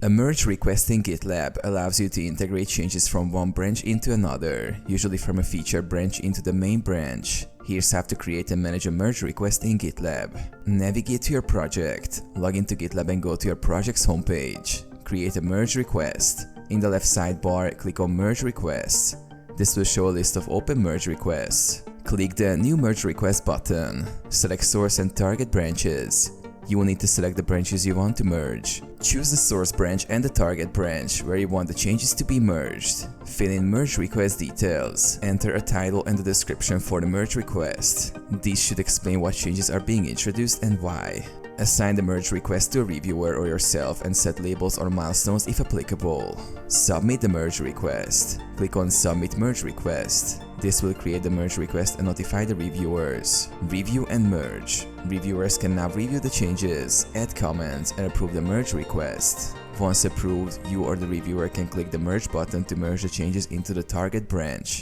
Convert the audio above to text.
A merge request in GitLab allows you to integrate changes from one branch into another, usually from a feature branch into the main branch. Here's how to create and manage a merge request in GitLab. Navigate to your project, log into GitLab and go to your project's homepage. Create a merge request. In the left sidebar, click on Merge Requests. This will show a list of open merge requests. Click the New Merge Request button. Select source and target branches. You will need to select the branches you want to merge. Choose the source branch and the target branch where you want the changes to be merged. Fill in merge request details. Enter a title and a description for the merge request. These should explain what changes are being introduced and why. Assign the merge request to a reviewer or yourself and set labels or milestones if applicable. Submit the merge request. Click on Submit Merge Request. This will create the merge request and notify the reviewers. Review and merge. Reviewers can now review the changes, add comments, and approve the merge request. Once approved, you or the reviewer can click the merge button to merge the changes into the target branch.